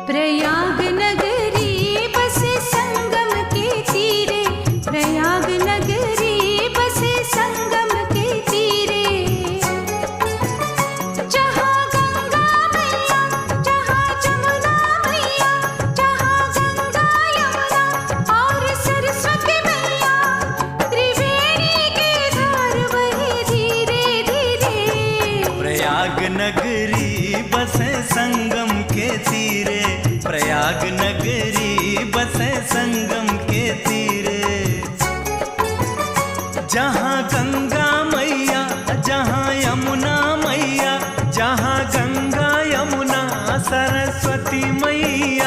प्रयाग नगरी बसे संगम के तीरे, प्रयाग नगरी बसे संगम के तीरे। जहाँ गंगा मैया, जहाँ जमुना मैया, जहाँ गंगा यमुना और सरस्वती मैया, त्रिवेणी की धार बहे धीरे धीरे। प्रयाग नगरी बसे संगम के तीरे, प्रयाग नगरी बसे संगम के तीरे। जहाँ गंगा मैया, जहाँ यमुना मैया, जहाँ गंगा यमुना सरस्वती मैया,